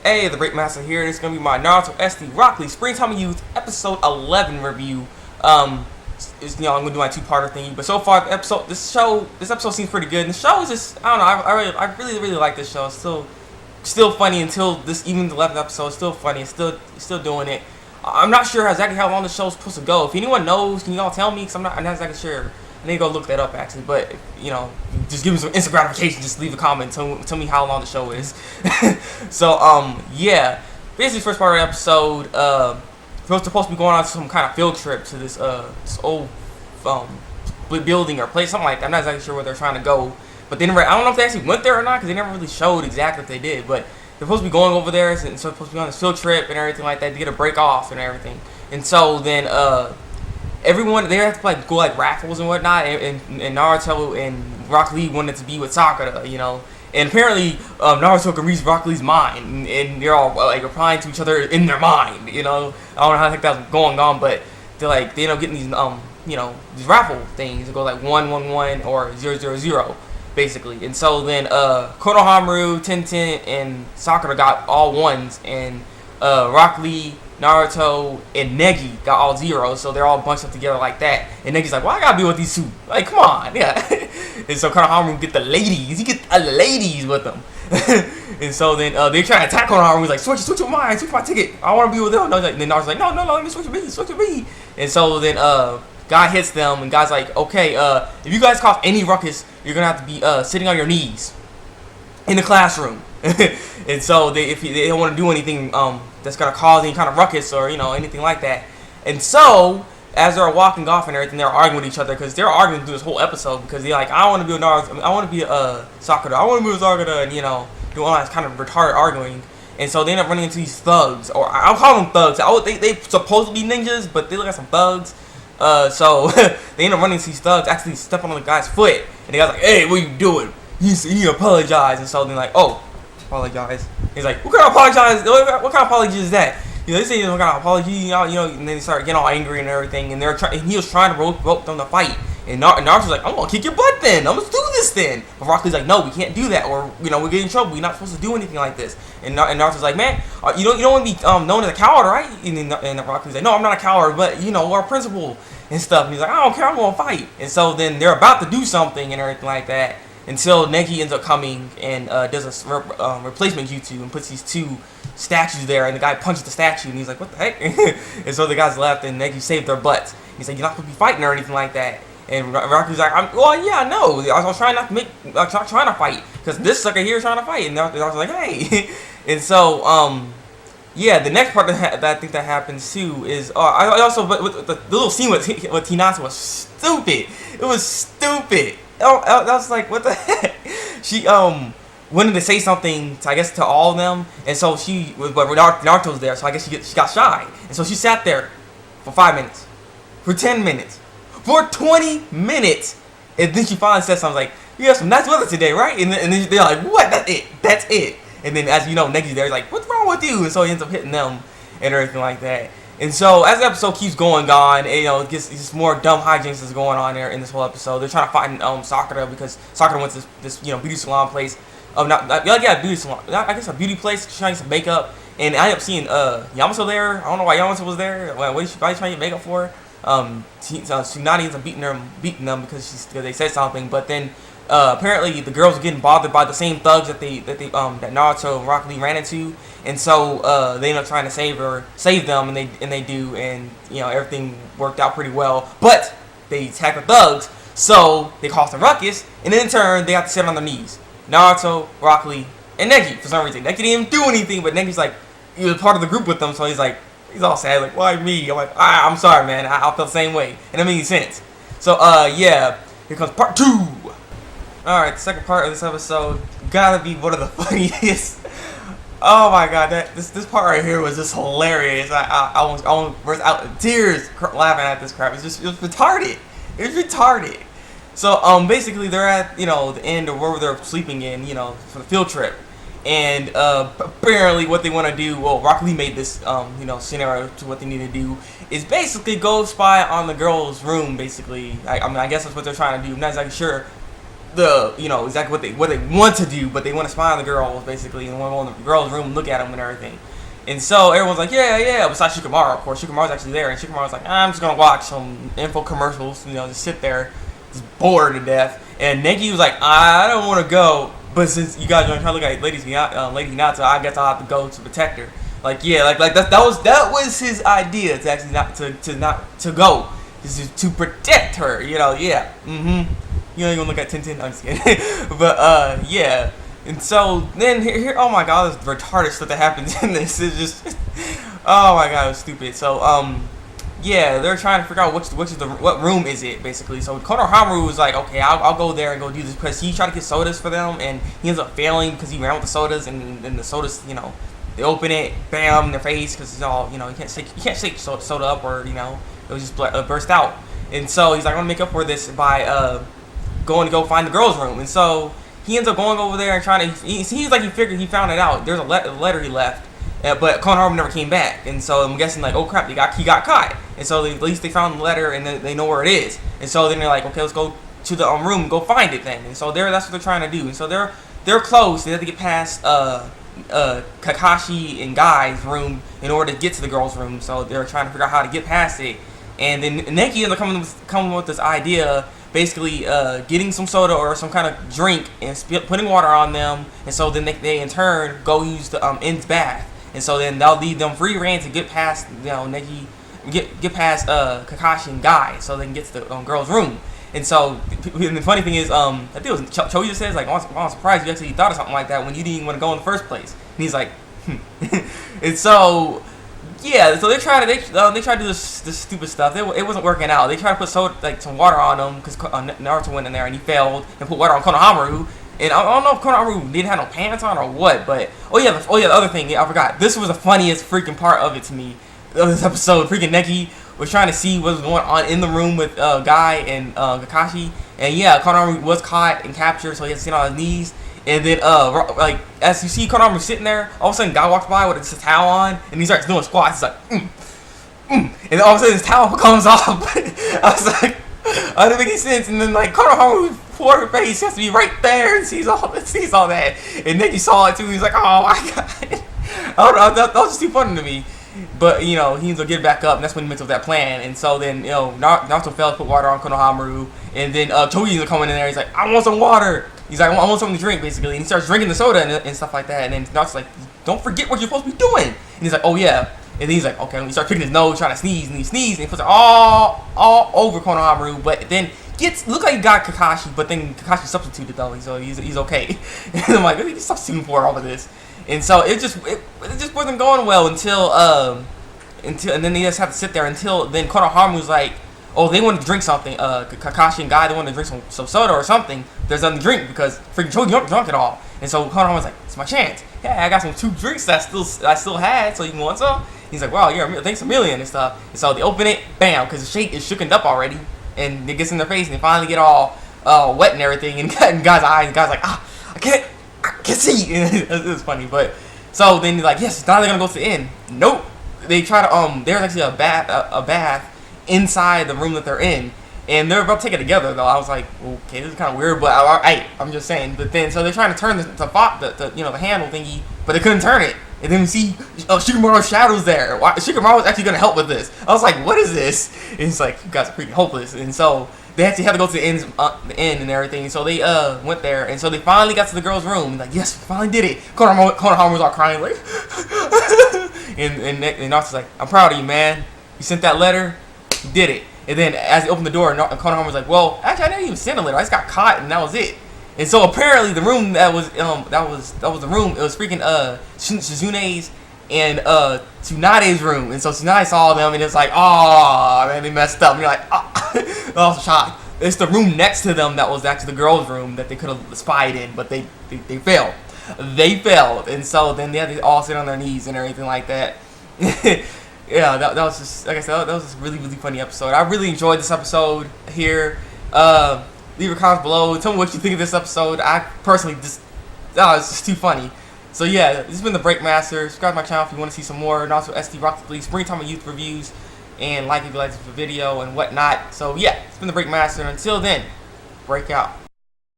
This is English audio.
Hey, the Thabreakmasta here. This is gonna be my Naruto SD Rock Lee Springtime Youth episode 11 review. I'm gonna do my two-parter thingy, but so far this episode seems pretty good. And the show is just, I don't know, I really like this show. It's still funny until this, even the 11th episode. It's still funny. It's still doing it. I'm not sure exactly how long the show's supposed to go. If anyone knows, can you all tell me? Because I'm not exactly sure. I need to go look that up actually, but just give me some instant gratification. Just leave a comment, tell me how long the show is. So yeah, basically first part of the episode, we're supposed to be going on some kind of field trip to this old building or place, something like that. I'm not exactly sure where they're trying to go, but they never. I don't know if they actually went there or not because they never really showed exactly what they did. But they're supposed to be going over there, and so they're supposed to be on this field trip and everything like that to get a break off and everything. And so then everyone, they have to go raffles and whatnot, and Naruto and Rock Lee wanted to be with Sakura, and apparently Naruto can read Rock Lee's mind, and they're all replying to each other in their mind, I don't know how the heck that's going on, but they end up getting these these raffle things that go 111 or 000 basically, and so then Konohamaru, Tenten, and Sakura got all ones, and Rock Lee, Naruto, and Neji got all zeros, so they're all bunched up together like that. And Neji's like, well, I gotta be with these two. Like, come on, yeah. And so Konohamaru get the ladies. He get the ladies with them. And so then they try to attack Konohamaru. He's like, switch with mine, switch my ticket. I want to be with them. And then Naruto's like, no, let me switch with me. And so then guy hits them, and guy's like, okay, if you guys cause any ruckus, you're gonna have to be sitting on your knees in the classroom. And so if they don't want to do anything that's gonna cause any kind of ruckus or anything like that. And so as they're walking off and everything, they're arguing with each other because they're arguing through this whole episode because they're like, I want to be with Naruto, I want to be Sakura, I want to be with Sakura, and doing all that kind of retarded arguing. And so they end up running into these thugs, or I'll call them thugs. They supposed to be ninjas, but they look like some thugs. So they end up running into these thugs, actually stepping on the guy's foot, and the guy's like, hey, what are you doing? He apologized. And so they're like, oh, apologize. He's like, what kind of apologize? What kind of apology is that? They say some kind of apology, and then they start getting all angry and everything, and he was trying to rope them to fight. And Naruto's like, I'm gonna kick your butt then. I'm gonna do this then. But Rock Lee's like, no, we can't do that, or we're getting in trouble. We're not supposed to do anything like this. And Naruto's like, man, you don't want to be known as a coward, right? And Rock Lee's like, no, I'm not a coward, but we're a principal and stuff. And he's like, I don't care, I'm gonna fight. And so then they're about to do something and everything like that, until Neji ends up coming and does a replacement jutsu and puts these two statues there, and the guy punches the statue, and he's like, what the heck? And so the guys left, and Neji saved their butts. He's like, you're not supposed to be fighting or anything like that. And Raku's like, well, yeah, I know. I was trying not to trying to fight, because this sucker here is trying to fight. And I was like, hey. And so, yeah, the next part that I think that happens too is, I also, but the little scene with Hinata was stupid. It was stupid. I was like, what the heck? She wanted to say something to all of them, and so but Naruto's there, so I guess she got shy, and so she sat there for 5 minutes, for 10 minutes, for 20 minutes, and then she finally said something like, "You have some nice weather today, right?" And then they're like, "What? That's it." And then as Neji's there, he's like, "What's wrong with you?" And so he ends up hitting them and everything like that. And so as the episode keeps going on, it gets just more dumb hijinks that's going on there in this whole episode. They're trying to find Sakura because Sakura went to this beauty salon place. Beauty salon. I guess a beauty place trying some makeup. And I ended up seeing Yamato there. I don't know why Yamato was there. Why is she trying to get makeup for? Tsunade ends up beating them because they said something. But then apparently the girls are getting bothered by the same thugs that Naruto and Rock Lee ran into, and so they end up trying to save them, and they do, and everything worked out pretty well. But they attack the thugs, so they cause a ruckus, and then in turn they have to sit on their knees. Naruto, Rock Lee, and Neji for some reason. Neji didn't even do anything, but Neji's like, he was part of the group with them, so he's all sad, like, why me? I'm like, I'm sorry, man, I felt the same way, and it made sense. So yeah, here comes part 2. Alright, the second part of this episode gotta be one of the funniest. Oh my god, this part right here was just hilarious. I almost burst out in tears laughing at this crap. It was retarded. It was retarded. So basically they're at the end of where they're sleeping in, for the field trip. And apparently what they want to do, well, Rock Lee made this scenario to what they need to do is basically go spy on the girl's room. Basically, I guess that's what they're trying to do. I'm not exactly sure exactly what they want to do, but they want to spy on the girls basically, and want to go in the girls' room and look at them and everything. And so everyone's like, yeah. Besides Shikamaru, of course. Shikamaru's actually there, and Shikamaru's like, I'm just gonna watch some info commercials, just sit there, just bored to death. And Neji was like, I don't want to go, but since you guys are trying to look at Lady Hinata, I guess I'll have to go to protect her. That was his idea to actually not to go, just to protect her. Yeah. You don't even look at Tintin. I'm just kidding. But yeah. And so then here, oh my god, this retarded stuff that happens in this is just, oh my god, it was stupid. So yeah, they're trying to figure out what room is it basically. So Konohamaru was like, okay, I'll go there and go do this, because he tried to get sodas for them, and he ends up failing because he ran with the sodas, and then the sodas, they open it, bam, in their face, because it's all, you can't shake soda up, or it was just burst out. And so he's like, I'm gonna make up for this by going to go find the girls' room. And so he ends up going over there and trying to. He found it out. There's a letter he left, but Konohamaru never came back. And so I'm guessing like, oh crap, he got caught. And so at least they found the letter, and they know where it is. And so then they're like, okay, let's go to the room and go find it then. And so that's what they're trying to do. And so they're close. They have to get past Kakashi and Guy's room in order to get to the girls' room. So they're trying to figure out how to get past it. And then Neki ends up coming with this idea, basically getting some soda or some kind of drink and putting water on them, and so then they in turn go use the En's bath, and so then they'll leave them free reign to get past Neki, get past Kakashi and Guy, so they can get to the girls' room. And so the funny thing is, I think it was Choji says like, I'm surprised you actually thought of something like that when you didn't even want to go in the first place. And he's like, and so. Yeah, so they try to do this stupid stuff. It wasn't working out. They tried to put some water on him because Naruto went in there and he failed, and put water on Konohamaru. And I don't know if Konohamaru didn't have no pants on or what, but the other thing, I forgot. This was the funniest freaking part of it to me. Of this episode, freaking Neki was trying to see what was going on in the room with Guy and Kakashi, and yeah, Konohamaru was caught and captured, so he had to sit on his knees. And then, like, as you see Konohamaru sitting there, all of a sudden, Guy walks by with his towel on, and he starts doing squats. He's like, and then all of a sudden, his towel comes off. I was like, I didn't make any sense. And then, like, Konohamaru's poor face has to be right there and sees all that. And then he saw it too. He's like, oh my god. I don't know, that was just too funny to me. But, he ends up getting back up, and that's when he makes up that plan. And so then, Naruto fails to put water on Konohamaru, and then Choji ends up coming in there. He's like, I want some water. He's like, I want something to drink, basically. And he starts drinking the soda and stuff like that. And then Naruto's like, don't forget what you're supposed to be doing. And he's like, oh yeah. And then he's like, okay. And he starts picking his nose, trying to sneeze, and he sneezes, and he puts it all over Konohamaru. But then look like he got Kakashi, but then Kakashi substituted though, so he's okay. And I'm like, he's substituting for all of this. And so it just wasn't going well until and then they just have to sit there until then Konohamaru's like, oh, they want to drink something. Kakashi and Guy, they want to drink some soda or something. There's nothing to drink because freaking Choji drunk it all. And so Konohamaru's like, it's my chance. Yeah, I got some 2 drinks that I still had, so you want some? He's like, wow, yeah, thanks a million and stuff. And so they open it, bam, because the shake is shookened up already, and it gets in their face, and they finally get all wet and everything, and Guy's eyes, and Guy's like, I can't see. It was funny, but so then they're like, yes, now they're gonna go to the inn. Nope. They try to there's actually a bath inside the room that they're in, and they're about to take it together though. I was like, okay, this is kind of weird, but I'm just saying. But then so they're trying to turn the handle thingy, but they couldn't turn it. And then we see Shikamaru's shadows there. Shikamaru was actually gonna help with this. I was like, what is this? And it's like, you guys are pretty hopeless. And so they actually had to go to the inn and everything. So they went there, and so they finally got to the girls' room. Like, yes, we finally did it. Konohamaru was all crying like, and Naruto's like, I'm proud of you, man. You sent that letter. You did it. And then as they opened the door, Konohamaru was like, well, actually, I didn't even send a letter. I just got caught, and that was it. And so apparently the room that was the room. It was freaking Shizune's and Tsunade's room. And so Tsunade saw them, and it's like, oh man, they messed up. And you're like, oh. I was shocked. It's the room next to them that was actually the girls' room that they could have spied in, but they failed. They failed, and so then they had to all sit on their knees and everything like that. Yeah, that was just, like I said, that was just a really, really funny episode. I really enjoyed this episode here. Leave your comments below. Tell me what you think of this episode. I personally it's just too funny. So yeah, this has been the Breakmaster. Subscribe to my channel if you want to see some more. And also Thabreakmasta, Springtime and Youth reviews. And like if you like this video and whatnot. So yeah, it's been the Breakmaster. And until then, break out.